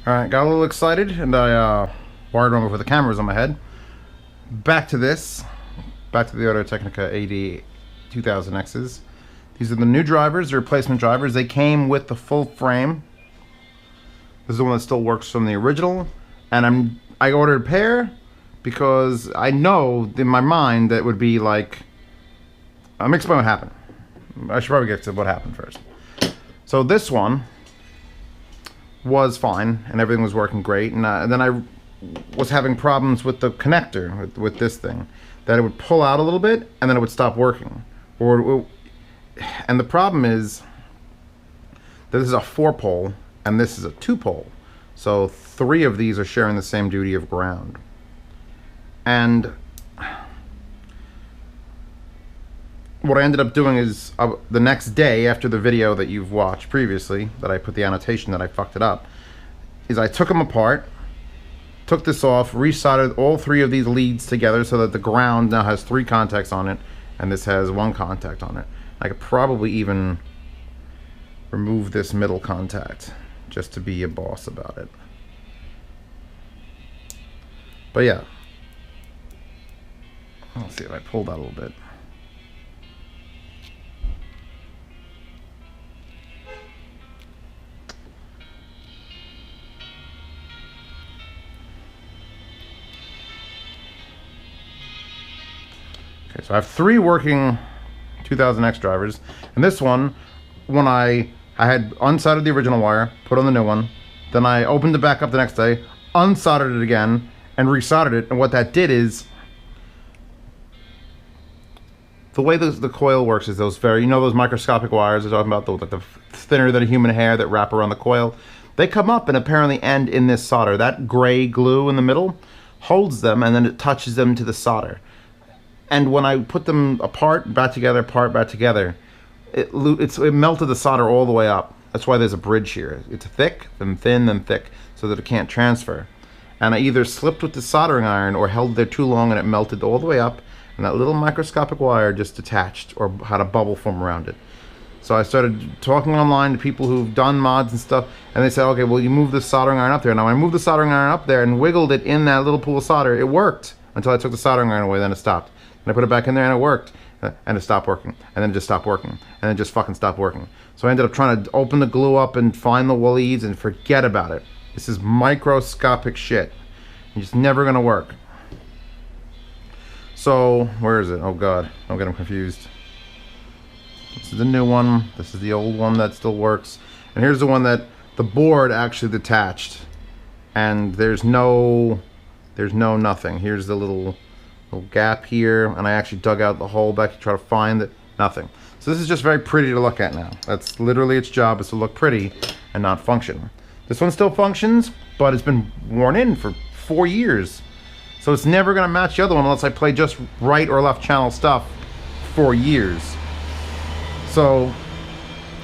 Alright, got a little excited and I wired one before the cameras on my head. Back to this. Back to the Audio-Technica AD2000x's. These are the new drivers, the replacement drivers. They came with the full frame. This is the one that still works from the original. And I ordered a pair because I know in my mind that would be like... I'm explaining what happened. I should probably get to what happened first. So this one was fine and everything was working great, and then I was having problems with the connector with this thing, that it would pull out a little bit and then it would stop working, and the problem is that this is a 4-pole and this is a 2-pole, so 3 of these are sharing the same duty of ground. And what I ended up doing is, the next day after the video that you've watched previously, that I put the annotation that I fucked it up, is I took them apart, took this off, resoldered all 3 of these leads together so that the ground now has 3 contacts on it, and this has 1 contact on it. I could probably even remove this middle contact, just to be a boss about it. But yeah. Let's see if I pull that a little bit. Okay, so I have 3 working 2000X drivers, and this one, when I had unsoldered the original wire, put on the new one, then I opened it back up the next day, unsoldered it again, and resoldered it, and what that did is, the way the coil works is those very, you know those microscopic wires I'm talking about, the thinner than a human hair that wrap around the coil? They come up and apparently end in this solder. That gray glue in the middle holds them, and then it touches them to the solder. And when I put them apart, back together, it melted the solder all the way up. That's why there's a bridge here. It's thick, then thin, then thick, so that it can't transfer. And I either slipped with the soldering iron or held there too long and it melted all the way up, and that little microscopic wire just detached or had a bubble form around it. So I started talking online to people who've done mods and stuff, and they said, okay, well, you move the soldering iron up there. Now when I moved the soldering iron up there and wiggled it in that little pool of solder, it worked until I took the soldering iron away, then it stopped. And I put it back in there and it worked, and it stopped working, and then it just stopped working, and then it just fucking stopped working. So I ended up trying to open the glue up and find the leads and forget about it. This is microscopic shit. It's just never gonna work. So, where is it? Oh god, don't get them confused. This is the new one, this is the old one that still works, and here's the one that the board actually detached, and there's no nothing. Here's the little gap here, and I actually dug out the hole back to try to find it. Nothing. So this is just very pretty to look at now. That's literally its job, is to look pretty and not function. This one still functions, but it's been worn in for 4 years. So it's never going to match the other one unless I play just right or left channel stuff for years. So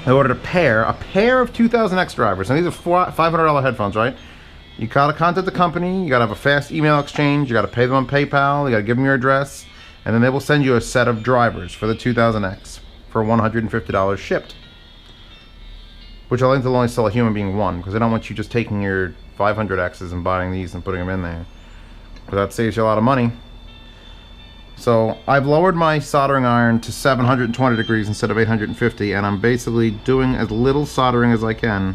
I ordered a pair of 2000X drivers, and these are $500 headphones, right? You gotta contact the company, you gotta have a fast email exchange, you gotta pay them on PayPal, you gotta give them your address, and then they will send you a set of drivers for the 2000X for $150 shipped. Which I think they'll only sell a human being one, because they don't want you just taking your 500Xs and buying these and putting them in there. Because that saves you a lot of money. So I've lowered my soldering iron to 720 degrees instead of 850, and I'm basically doing as little soldering as I can.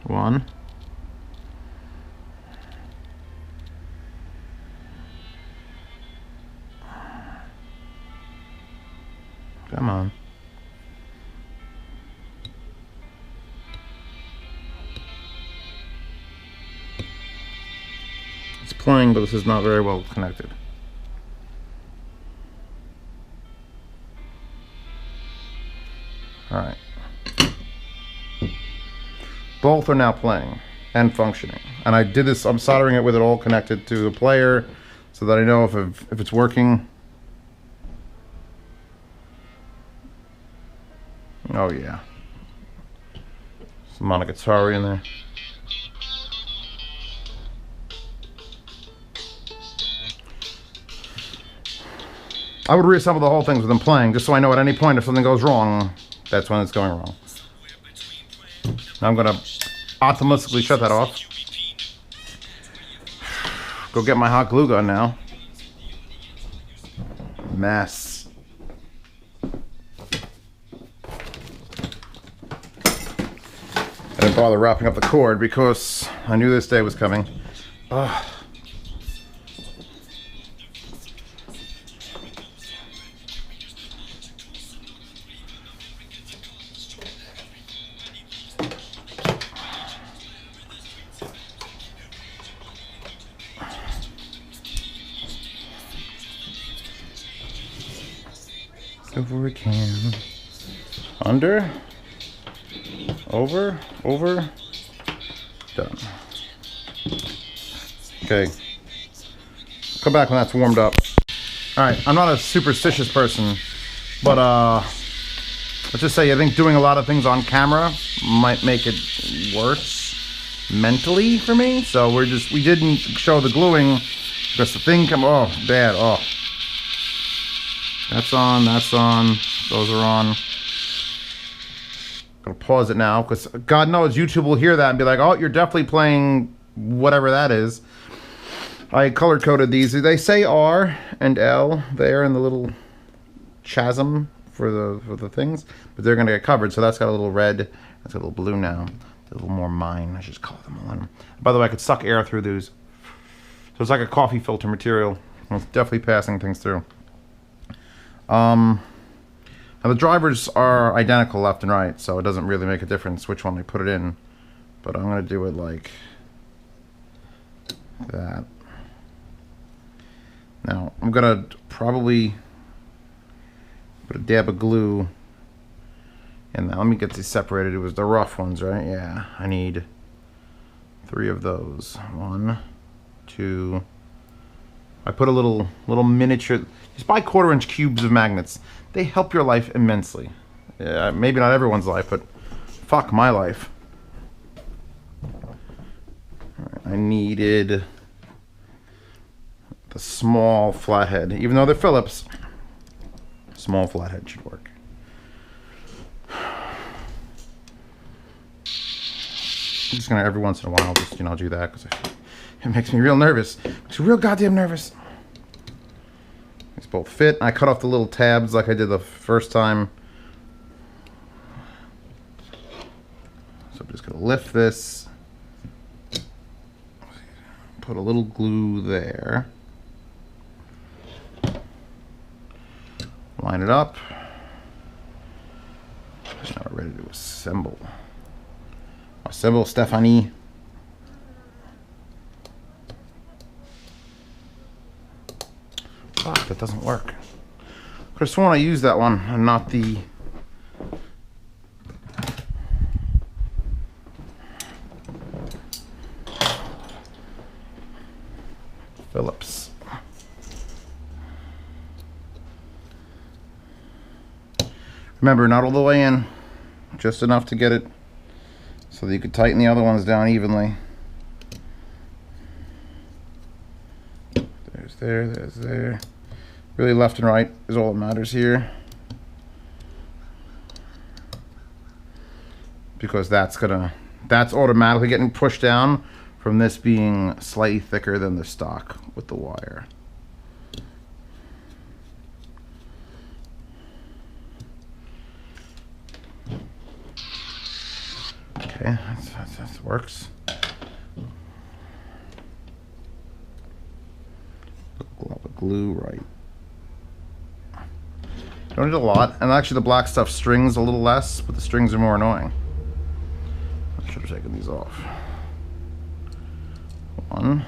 One. Come on. It's playing, but this is not very well connected. All right. Both are now playing and functioning, and I did this. I'm soldering it with it all connected to the player, so that I know if it's working. Oh yeah, some Monogatari in there. I would reassemble the whole thing with them playing, just so I know at any point if something goes wrong, That's when it's going wrong. Now I'm gonna optimistically shut that off. Go get my hot glue gun now. Mess. I didn't bother wrapping up the cord because I knew this day was coming. Ugh. Over we can. Under. Over. Over. Done. Okay. Come back when that's warmed up. Alright, I'm not a superstitious person, but let's just say I think doing a lot of things on camera might make it worse mentally for me. So we didn't show the gluing because the thing oh, bad. Oh. That's on, those are on. I'm gonna pause it now because God knows YouTube will hear that and be like, oh, you're definitely playing whatever that is. I color coded these. They say R and L there in the little chasm for the things, but they're gonna get covered. So that's got a little red, that's got a little blue now. A little more mine. I should just color them all in. By the way, I could suck air through these. So it's like a coffee filter material. It's definitely passing things through. Now the drivers are identical left and right, so it doesn't really make a difference which one we put it in. But I'm going to do it like that. Now, I'm going to probably put a dab of glue in there. Let me get these separated. It was the rough ones, right? Yeah, I need 3 of those. 1, 2. I put a little miniature. Just buy 1/4-inch cubes of magnets. They help your life immensely. Maybe not everyone's life, but fuck my life. Right, I needed the small flathead, even though they're Phillips. Small flathead should work. I'm just gonna every once in a while just do that because it makes me real nervous. Makes me real goddamn nervous. These both fit. I cut off the little tabs like I did the first time. So I'm just gonna lift this. Put a little glue there. Line it up. Now we're ready to assemble. Assemble, Stephanie. Fuck, that doesn't work. Could have sworn I used that one and not the Phillips. Remember, not all the way in, just enough to get it so that you could tighten the other ones down evenly. There's there. Really left and right is all that matters here. Because that's automatically getting pushed down from this being slightly thicker than the stock with the wire. Okay, that works. Glue right. Don't need a lot, and actually the black stuff strings a little less, but the strings are more annoying. I should have taken these off. 1,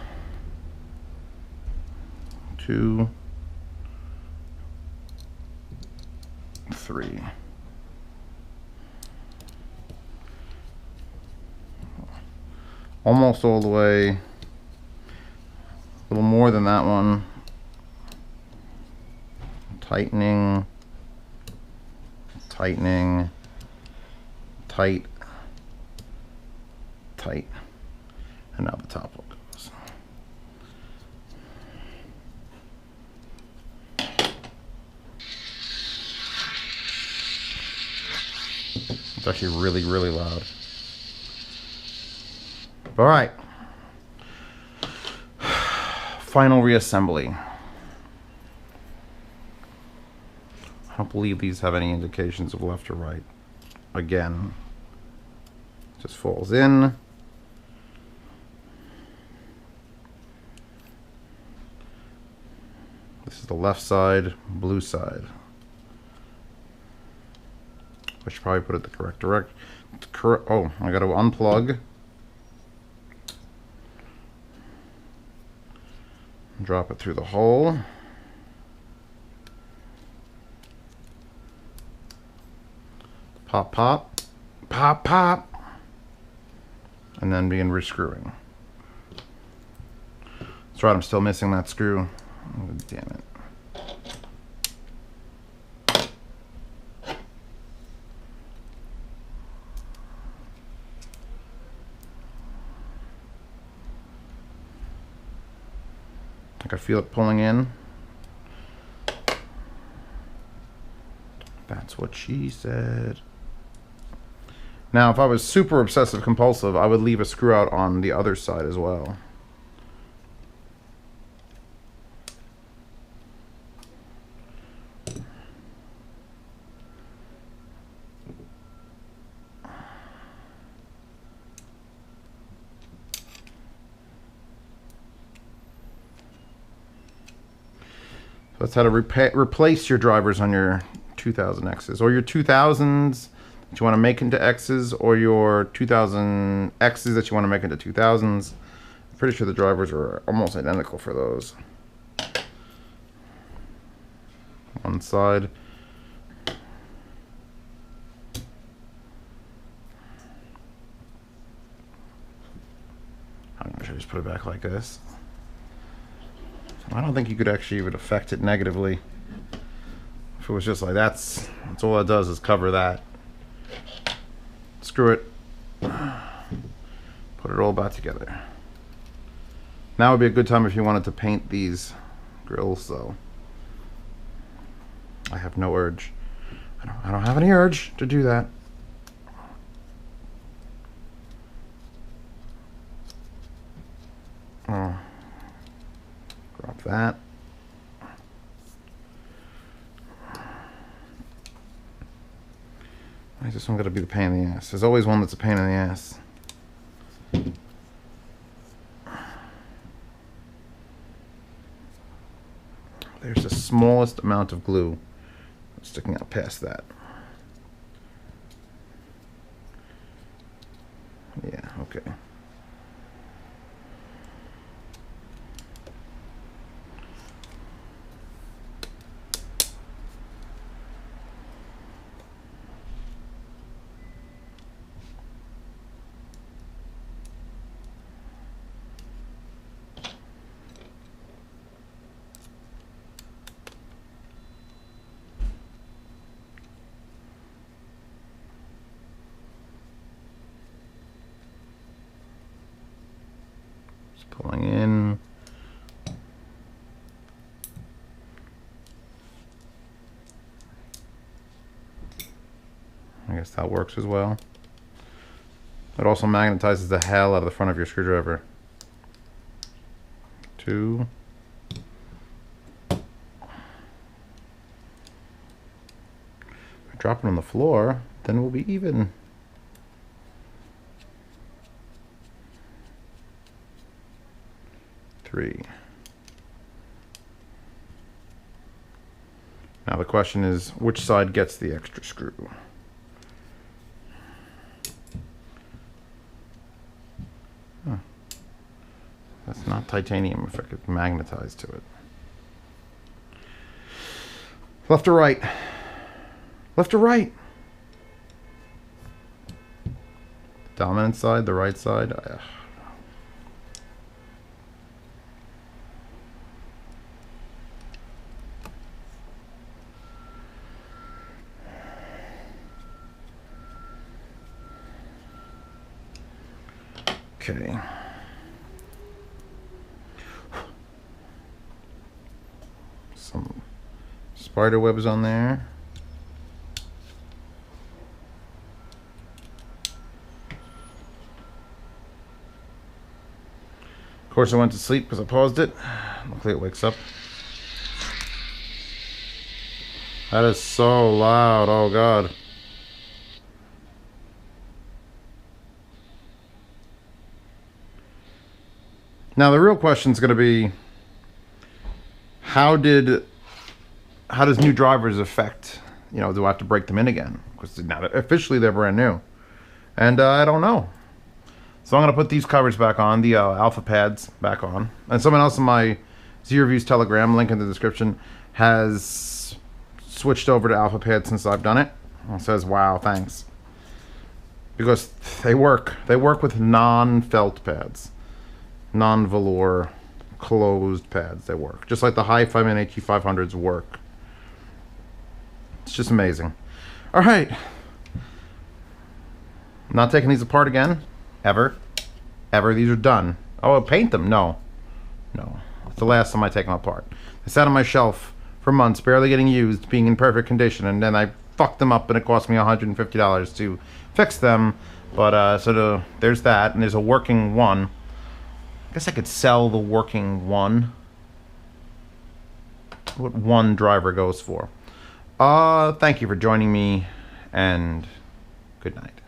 2, 3. Almost all the way. A little more than that one. Tightening, tightening, tight, tight, and now the top one goes. It's actually really, really loud. All right. Final reassembly. I don't believe these have any indications of left or right. Again, just falls in. This is the left side, blue side. I should probably put it the correct direction. Oh, I got to unplug. Drop it through the hole. Pop, pop, pop, pop. And then begin rescrewing. That's right, I'm still missing that screw. Oh, damn it. I feel it pulling in. That's what she said. Now, if I was super obsessive compulsive, I would leave a screw out on the other side as well. That's how to replace your drivers on your 2000Xs, or your 2000s that you want to make into Xs, or your 2000Xs that you want to make into 2000s. I'm pretty sure the drivers are almost identical for those. One side. I don't know, should I just put it back like this? I don't think you could actually even affect it negatively. If it was just like that's all it does is cover that. Screw it. Put it all back together. Now would be a good time if you wanted to paint these grills, though. I have no urge. I don't have any urge to do that. Oh. Drop that. Why is this one going to be the pain in the ass? There's always one that's a pain in the ass. There's the smallest amount of glue sticking out past that. Yeah, okay. Pulling in. I guess that works as well. It also magnetizes the hell out of the front of your screwdriver. Two. If I drop it on the floor, then we'll be even. Three. Now the question is, which side gets the extra screw? Huh. That's not titanium if I could magnetize to it. Left or right? Left or right? The dominant side, the right side? Okay. Some spider webs on there. course, I went to sleep because I paused it. Hopefully it wakes up. That is so loud. Oh, God. Now, the real question is going to be, how does new drivers affect, you know, do I have to break them in again? Because now officially they're brand new. And I don't know. So I'm going to put these covers back on, the alpha pads back on. And someone else in my Z-Reviews Telegram, link in the description, has switched over to alpha pads since I've done it. And says, wow, thanks. Because they work. They work with non-felt pads. Non-velour closed pads. They work. Just like the Hi-Fi and AT500s work. It's just amazing. All right. I'm not taking these apart again. Ever. These are done. Oh, I'll paint them? No. No. It's the last time I take them apart. They sat on my shelf for months, barely getting used, being in perfect condition, and then I fucked them up and it cost me $150 to fix them. But, there's that, and there's a working one. I guess I could sell the working one. What one driver goes for. Thank you for joining me, and good night.